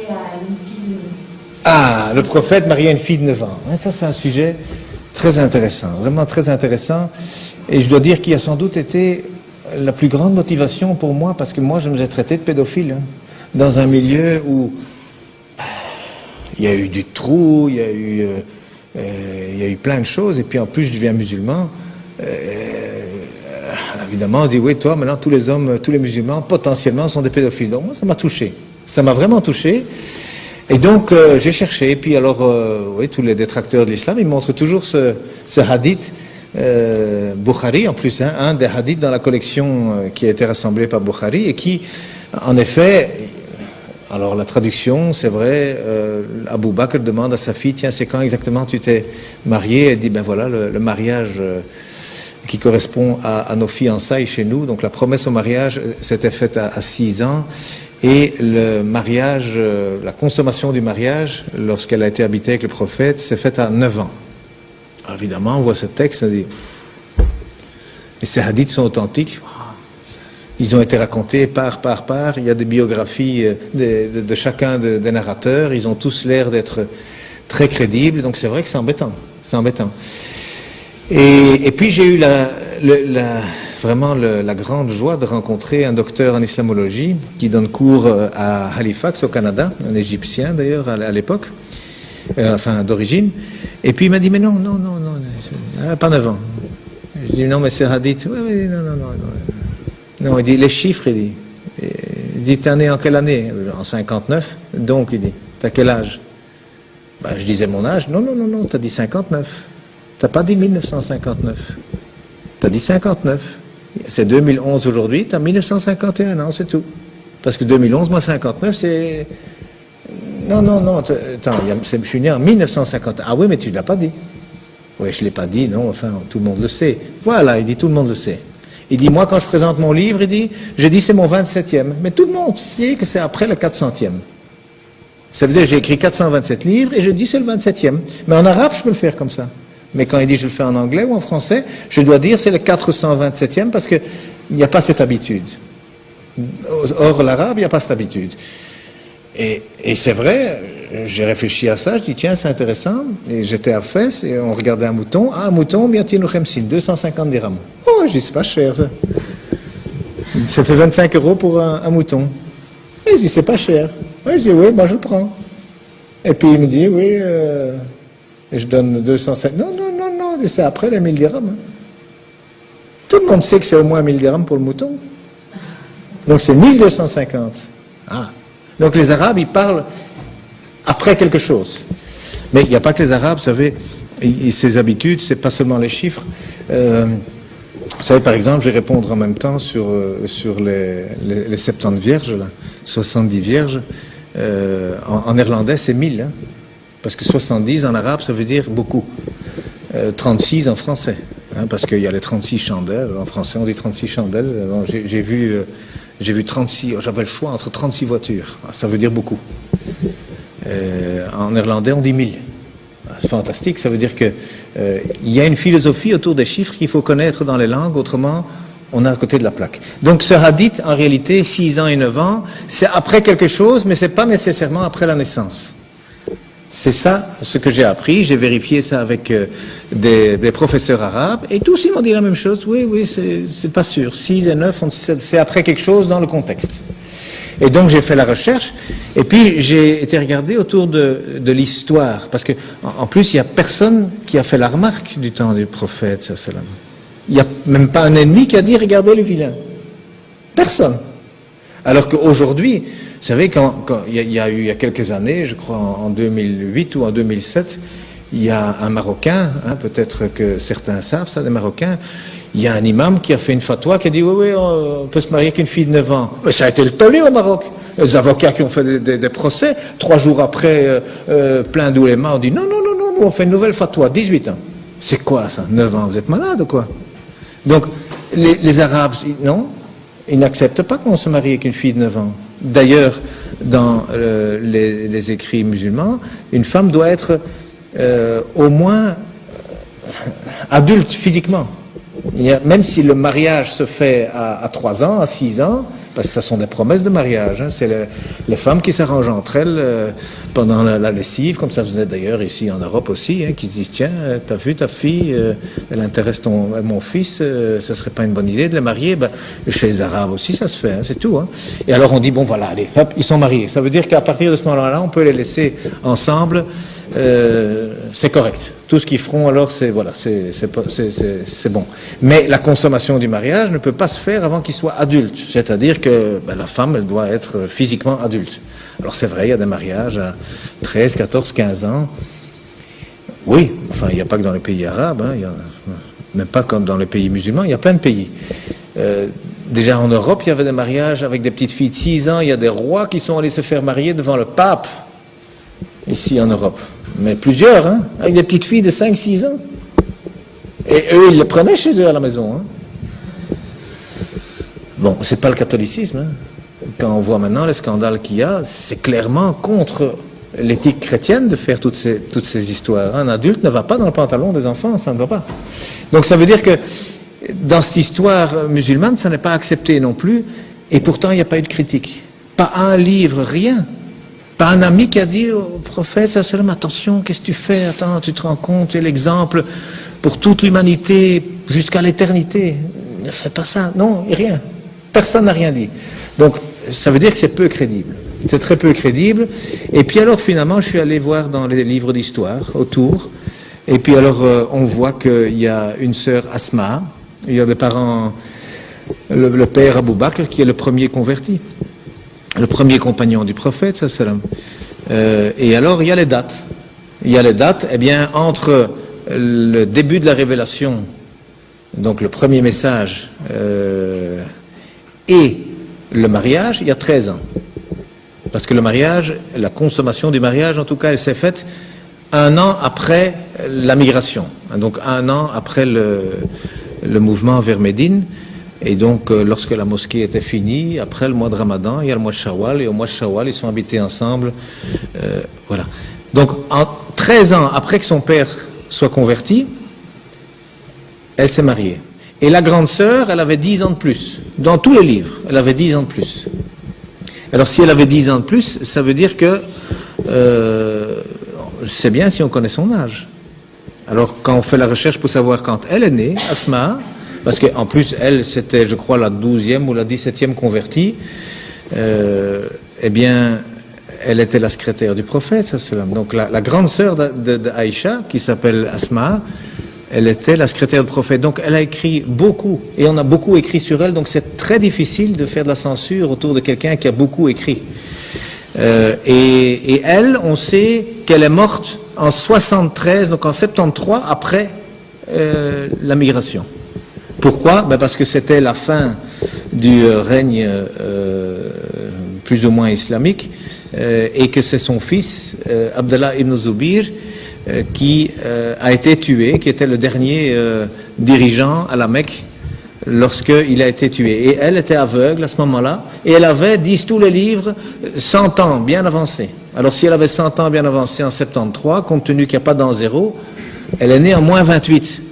à une fille de... Ah, le prophète mariait une fille de 9 ans. Ça, c'est un sujet très intéressant, vraiment très intéressant. Et je dois dire qu'il a sans doute été la plus grande motivation pour moi, parce que moi, je me suis traité de pédophile, hein, dans un milieu où il y a eu du trou, il y a eu plein de choses, et puis en plus, je deviens musulman. Évidemment, on dit, oui, toi, maintenant, tous les hommes, tous les musulmans, potentiellement, sont des pédophiles. Donc, moi, ça m'a touché. Ça m'a vraiment touché. Et donc, j'ai cherché. Et puis, alors, oui, tous les détracteurs de l'islam, ils montrent toujours ce hadith Bukhari, en plus, hein, un des hadiths dans la collection qui a été rassemblée par Bukhari, et qui, en effet, alors la traduction, c'est vrai, Abu Bakr demande à sa fille, tiens, c'est quand exactement tu t'es marié? Elle dit, ben voilà, le mariage qui correspond à nos fiançailles chez nous. Donc la promesse au mariage s'était faite à 6 ans, et le mariage, la consommation du mariage, lorsqu'elle a été habitée avec le prophète, s'est faite à 9 ans. Alors, évidemment, on voit ce texte, on dit, et ces hadiths sont authentiques. Ils ont été racontés par. Il y a des biographies de chacun des narrateurs. Ils ont tous l'air d'être très crédibles. Donc c'est vrai que c'est embêtant. C'est embêtant. Et puis j'ai eu vraiment la grande joie de rencontrer un docteur en islamologie qui donne cours à Halifax, au Canada, un Égyptien d'ailleurs à l'époque, enfin d'origine. Et puis il m'a dit, mais non, elle n'a pas 9 ans. Je dis, non, mais c'est hadith. Oui, non. Non, il dit, les chiffres, il dit, t'es né en quelle année? En 59. Donc, il dit, t'as quel âge? Ben, je disais mon âge. Non, t'as dit 59. T'as pas dit 1959. T'as dit 59. C'est 2011 aujourd'hui, t'as 1951 ans, c'est tout. Parce que 2011, moi 59, c'est... Non, attends, je suis né en 1950. Ah oui, mais tu ne l'as pas dit. Oui, je ne l'ai pas dit, non, enfin, tout le monde le sait. Voilà, il dit, tout le monde le sait. Il dit, moi, quand je présente mon livre, je dis, c'est mon 27e. Mais tout le monde sait que c'est après le 400e. Ça veut dire que j'ai écrit 427 livres et je dis, c'est le 27e. Mais en arabe, je peux le faire comme ça. Mais quand il dit, je le fais en anglais ou en français, je dois dire, c'est le 427e parce qu'il n'y a pas cette habitude. Or, l'arabe, il n'y a pas cette habitude. Et c'est vrai, j'ai réfléchi à ça, je dis tiens, c'est intéressant, et j'étais à Fès, et on regardait un mouton, bientinu khemsin, 250 dirhams. Oh, je dis, c'est pas cher ça. Ça fait 25 € pour un mouton. Et je dis, c'est pas cher. Oui, je dis, oui, moi je le prends. Et puis il me dit, oui, et je donne 250. Non, c'est après les 1000 dirhams. Hein. Tout le monde sait que c'est au moins 1000 dirhams pour le mouton. Donc c'est 1250. Ah. Donc les Arabes, ils parlent après quelque chose. Mais il n'y a pas que les Arabes, vous savez, ces habitudes, c'est pas seulement les chiffres. Vous savez, par exemple, je vais répondre en même temps sur les 70 vierges, là, 70 vierges. En néerlandais, c'est 1000, hein, parce que 70 en arabe, ça veut dire beaucoup. 36 en français, hein, parce qu'il y a les 36 chandelles. En français, on dit 36 chandelles. Bon, j'ai vu 36, j'avais le choix entre 36 voitures. Ça veut dire beaucoup. En néerlandais, on dit 1000. C'est fantastique, ça veut dire que il y a une philosophie autour des chiffres qu'il faut connaître dans les langues, autrement, on est à côté de la plaque. Donc ce hadith, en réalité, 6 ans et 9 ans, c'est après quelque chose, mais c'est pas nécessairement après la naissance. C'est ça ce que j'ai appris, j'ai vérifié ça avec des professeurs arabes, et tous ils m'ont dit la même chose, oui, c'est pas sûr, 6 et 9, c'est après quelque chose dans le contexte. Et donc j'ai fait la recherche, et puis j'ai été regarder autour de l'histoire, parce que en plus il n'y a personne qui a fait la remarque du temps du prophète, sallam. Il n'y a même pas un ennemi qui a dit regardez le vilain. Personne. Alors qu'aujourd'hui, vous savez, il y a quelques années, je crois en 2008 ou en 2007, il y a un Marocain, hein, peut-être que certains savent ça, des Marocains, il y a un imam qui a fait une fatwa qui a dit oui, on peut se marier qu'une fille de 9 ans. Mais ça a été le tollé au Maroc. Les avocats qui ont fait des procès, 3 jours après, plein d'oulémas ont dit non, nous on fait une nouvelle fatwa, 18 ans. C'est quoi ça, 9 ans, vous êtes malade ou quoi? Donc, les Arabes, non, ils n'acceptent pas qu'on se marie avec une fille de 9 ans. D'ailleurs, dans les écrits musulmans, une femme doit être au moins adulte physiquement. Même si le mariage se fait à 3 ans, à 6 ans, parce que ce sont des promesses de mariage. Hein. C'est les femmes qui s'arrangent entre elles pendant la lessive, comme ça faisait d'ailleurs ici en Europe aussi, hein, qui se disent tiens, t'as vu ta fille, elle intéresse mon fils, ça serait pas une bonne idée de les marier. Ben, chez les Arabes aussi ça se fait, hein, c'est tout. Hein. Et alors on dit bon voilà, allez, hop, ils sont mariés. Ça veut dire qu'à partir de ce moment-là, on peut les laisser ensemble. C'est correct. Tout ce qu'ils feront alors, c'est voilà, c'est bon. Mais la consommation du mariage ne peut pas se faire avant qu'ils soient adultes. C'est-à-dire que ben, la femme, elle doit être physiquement adulte. Alors c'est vrai, il y a des mariages à 13, 14, 15 ans. Oui, enfin, il n'y a pas que dans les pays arabes, hein, même pas comme dans les pays musulmans, il y a plein de pays. Déjà en Europe, il y avait des mariages avec des petites filles de 6 ans. Il y a des rois qui sont allés se faire marier devant le pape, ici en Europe. Mais plusieurs, hein, avec des petites filles de 5-6 ans. Et eux, ils les prenaient chez eux à la maison. Hein. Bon, c'est pas le catholicisme. Hein. Quand on voit maintenant les scandales qu'il y a, c'est clairement contre l'éthique chrétienne de faire toutes ces histoires. Un adulte ne va pas dans le pantalon des enfants, ça ne va pas. Donc ça veut dire que dans cette histoire musulmane, ça n'est pas accepté non plus, et pourtant il n'y a pas eu de critique. Pas un livre, rien. Pas un ami qui a dit au prophète, sallam, attention, qu'est-ce que tu fais? Attends, tu te rends compte, tu es l'exemple pour toute l'humanité jusqu'à l'éternité. Ne fais pas ça. Non, rien. Personne n'a rien dit. Donc, ça veut dire que c'est peu crédible. C'est très peu crédible. Et puis alors, finalement, je suis allé voir dans les livres d'histoire autour. Et puis alors, on voit qu'il y a une sœur Asma. Il y a des parents, le père Abou Bakr, qui est le premier converti. Le premier compagnon du prophète, sallam. Et alors, il y a les dates. Il y a les dates, eh bien, entre le début de la révélation, donc le premier message, et le mariage, il y a 13 ans. Parce que le mariage, la consommation du mariage, en tout cas, elle s'est faite 1 an après la migration. Donc 1 an après le mouvement vers Médine. Et donc, lorsque la mosquée était finie, après le mois de Ramadan, il y a le mois de Shawwal, et au mois de Shawwal, ils sont habités ensemble. Voilà. Donc, 13 ans après que son père soit converti, elle s'est mariée. Et la grande sœur, elle avait 10 ans de plus. Dans tous les livres, elle avait 10 ans de plus. Alors, si elle avait 10 ans de plus, ça veut dire que c'est bien si on connaît son âge. Alors, quand on fait la recherche pour savoir quand elle est née, Asma, parce qu'en plus, elle, c'était, je crois, la 12e ou la 17e convertie, eh bien, elle était la secrétaire du prophète, sallam. Donc, la grande sœur d'Aïcha, qui s'appelle Asma, elle était la secrétaire du prophète. Donc, elle a écrit beaucoup, et on a beaucoup écrit sur elle, donc c'est très difficile de faire de la censure autour de quelqu'un qui a beaucoup écrit. Et elle, on sait qu'elle est morte en 73, donc en 73, après la migration. Pourquoi? Ben parce que c'était la fin du règne plus ou moins islamique et que c'est son fils, Abdallah ibn Zubir, qui a été tué, qui était le dernier dirigeant à la Mecque lorsqu'il a été tué. Et elle était aveugle à ce moment-là, et elle avait, disent tous les livres, 100 ans bien avancés. Alors si elle avait 100 ans bien avancés en 73, compte tenu qu'il n'y a pas d'an zéro, elle est née en moins 28.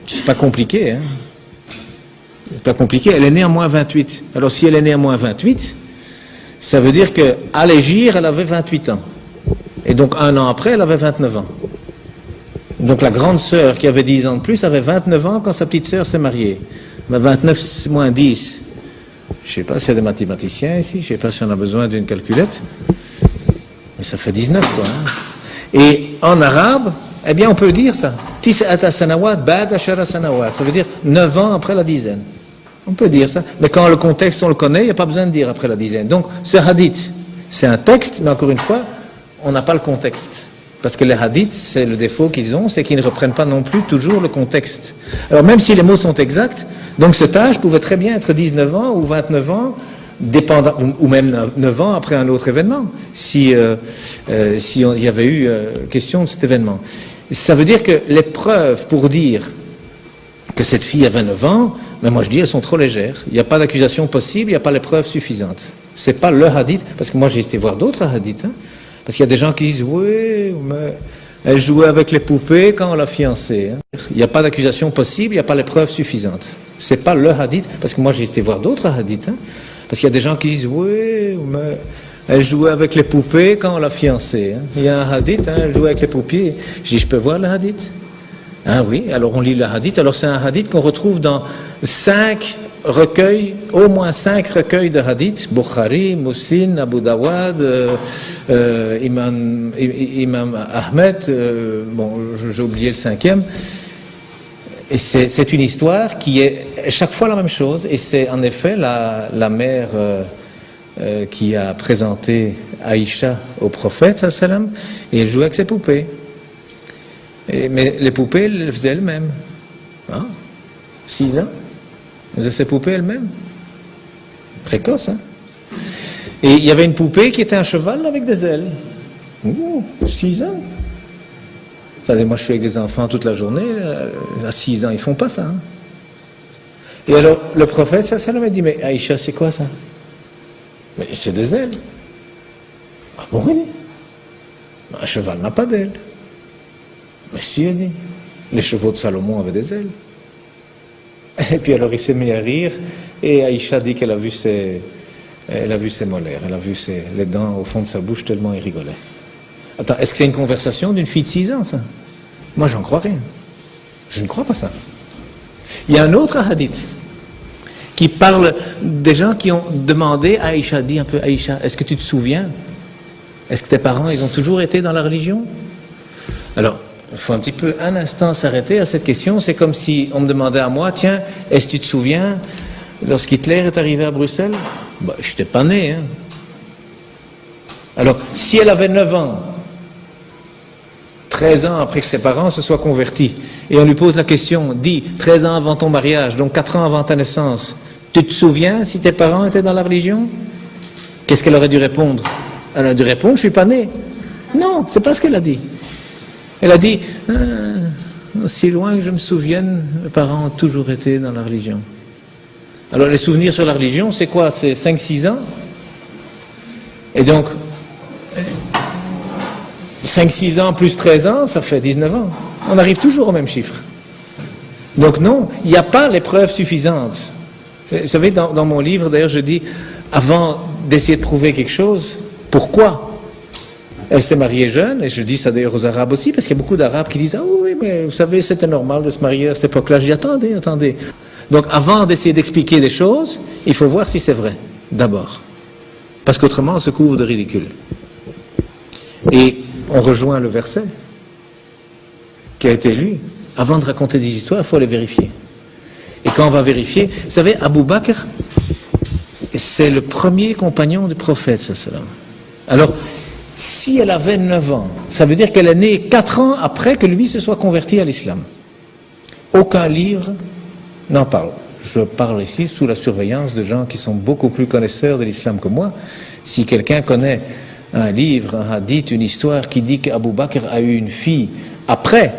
C'est pas compliqué, hein. C'est pas compliqué, elle est née en moins 28. Alors si elle est née en moins 28, ça veut dire qu'à l'Hégire, elle avait 28 ans. Et donc 1 an après, elle avait 29 ans. Donc la grande sœur qui avait 10 ans de plus avait 29 ans quand sa petite sœur s'est mariée. Mais 29 moins 10, je ne sais pas s'il y a des mathématiciens ici, je ne sais pas si on a besoin d'une calculette, mais ça fait 19 quoi. Hein. Et en arabe, eh bien on peut dire ça. Tis'ata sanawat ba'da ashara sanawat. Ça veut dire 9 ans après la dizaine. On peut dire ça. Mais quand le contexte on le connaît, il n'y a pas besoin de dire après la dizaine. Donc ce hadith, c'est un texte, mais encore une fois, on n'a pas le contexte. Parce que les hadiths, c'est le défaut qu'ils ont, c'est qu'ils ne reprennent pas non plus toujours le contexte. Alors même si les mots sont exacts, donc cet âge pouvait très bien être 19 ans ou 29 ans, dépendant, ou même 9 ans après un autre événement, si il y avait eu question de cet événement. Ça veut dire que les preuves pour dire que cette fille avait 9 ans, mais moi je dis elles sont trop légères. Il n'y a pas d'accusation possible, il n'y a pas les preuves suffisantes. C'est pas le hadith, parce que moi j'ai été voir d'autres hadiths, hein, parce qu'il y a des gens qui disent oui, mais elle jouait avec les poupées quand on l'a fiancée. Hein. Il n'y a pas d'accusation possible, il n'y a pas les preuves suffisantes. C'est pas le hadith, parce que moi j'ai été voir d'autres hadiths, hein, Parce qu'il y a des gens qui disent, oui, mais elle jouait avec les poupées quand on l'a fiancée. Hein. Il y a un hadith, hein, elle jouait avec les poupées. Je dis, je peux voir le hadith? Ah oui, alors on lit le hadith. Alors c'est un hadith qu'on retrouve dans 5 recueils, au moins 5 recueils de hadith, Bukhari, Muslim, Abu Dawud, Imam Ahmed, bon, j'ai oublié le 5e. Et c'est une histoire qui est chaque fois la même chose, et c'est en effet la mère qui a présenté Aïcha au prophète, sallam, et elle jouait avec ses poupées. Mais les poupées, elles les faisaient elles-mêmes. Hein? 6 ans. Elle faisait ses poupées elle-même. Précoce, hein? Et il y avait une poupée qui était un cheval avec des ailes. Ouh, 6 ans. Attendez, moi je suis avec des enfants toute la journée, à 6 ans, ils font pas ça. Hein? Et alors, le prophète, ça m'a dit, mais Aïcha, c'est quoi ça? Mais c'est des ailes. Ah bon, oui. Un cheval n'a pas d'ailes. Mais si, elle dit, les chevaux de Salomon avaient des ailes. Et puis alors il s'est mis à rire, et Aïcha dit qu'elle a vu ses molaires, elle a vu les dents au fond de sa bouche tellement il rigolait. Attends, est-ce que c'est une conversation d'une fille de 6 ans, ça? Moi, j'en crois rien. Je ne crois pas ça. Il y a un autre hadith qui parle des gens qui ont demandé à Aïcha, dit un peu, Aïcha, est-ce que tu te souviens? Est-ce que tes parents, ils ont toujours été dans la religion? Alors, il faut un petit peu, un instant, s'arrêter à cette question. C'est comme si on me demandait à moi, tiens, est-ce que tu te souviens, lorsqu'Hitler est arrivé à Bruxelles? Ben, je n'étais pas né. Hein. Alors, si elle avait 9 ans, 13 ans après que ses parents se soient convertis, et on lui pose la question, dis, 13 ans avant ton mariage, donc 4 ans avant ta naissance, tu te souviens si tes parents étaient dans la religion? Qu'est-ce qu'elle aurait dû répondre? Elle a dû répondre, je ne suis pas né. Non, c'est pas ce qu'elle a dit. Elle a dit, aussi loin que je me souvienne, mes parents ont toujours été dans la religion. Alors les souvenirs sur la religion, c'est quoi? C'est 5-6 ans. Et donc, 5-6 ans plus 13 ans, ça fait 19 ans. On arrive toujours au même chiffre. Donc non, il n'y a pas les preuves suffisantes. Vous savez, dans mon livre, d'ailleurs, je dis, avant d'essayer de prouver quelque chose, pourquoi? Elle s'est mariée jeune, et je dis ça d'ailleurs aux Arabes aussi, parce qu'il y a beaucoup d'Arabes qui disent, ah oui, mais vous savez, c'était normal de se marier à cette époque-là. Je dis, attendez. Donc avant d'essayer d'expliquer des choses, il faut voir si c'est vrai, d'abord. Parce qu'autrement, on se couvre de ridicule. Et on rejoint le verset qui a été lu. Avant de raconter des histoires, il faut les vérifier. Et quand on va vérifier, vous savez, Abu Bakr, c'est le premier compagnon du prophète, sallam. Alors, si elle avait 9 ans, ça veut dire qu'elle est née 4 ans après que lui se soit converti à l'islam. Aucun livre n'en parle. Je parle ici sous la surveillance de gens qui sont beaucoup plus connaisseurs de l'islam que moi. Si quelqu'un connaît un livre, un hadith, une histoire qui dit qu'Abu Bakr a eu une fille après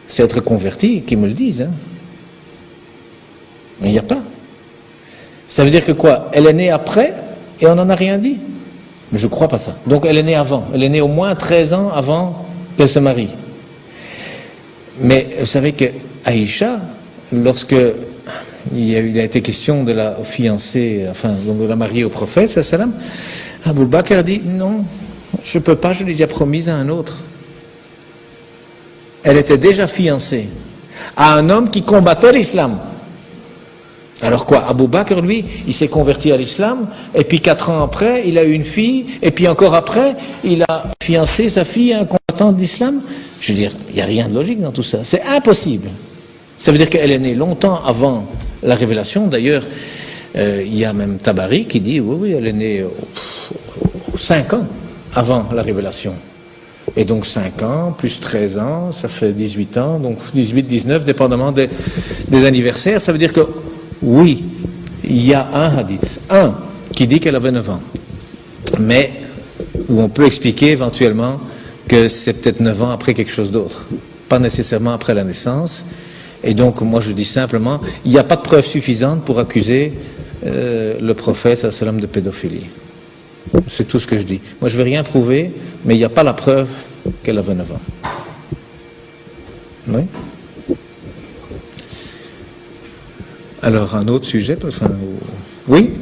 s'être converti, qu'ils me le disent. Hein. Mais il n'y a pas. Ça veut dire que quoi? Elle est née après et on n'en a rien dit. Mais je ne crois pas ça. Donc elle est née avant. Elle est née au moins 13 ans avant qu'elle se marie. Mais vous savez que Aïcha, lorsque il a été question de la fiancée, enfin de la marier au prophète, sallam, Abu Bakr a dit non, je ne peux pas, je l'ai déjà promise à un autre. Elle était déjà fiancée à un homme qui combattait l'islam. Alors quoi, Abu Bakr, lui, il s'est converti à l'islam, et puis 4 ans après, il a eu une fille, et puis encore après, il a fiancé sa fille à un combattant de l'islam. Je veux dire, il n'y a rien de logique dans tout ça. C'est impossible. Ça veut dire qu'elle est née longtemps avant la révélation. D'ailleurs, il y a même Tabari qui dit, oui, elle est née 5 ans avant la révélation. Et donc 5 ans, plus 13 ans, ça fait 18 ans, donc 18, 19, dépendamment des anniversaires. Ça veut dire que, oui, il y a un hadith, qui dit qu'elle avait 9 ans. Mais où on peut expliquer éventuellement que c'est peut-être 9 ans après quelque chose d'autre. Pas nécessairement après la naissance. Et donc, moi je dis simplement, il n'y a pas de preuve suffisante pour accuser le prophète sallam de pédophilie. C'est tout ce que je dis. Moi je ne vais rien prouver, mais il n'y a pas la preuve qu'elle avait 9 ans. Oui. Alors, un autre sujet, enfin, oui.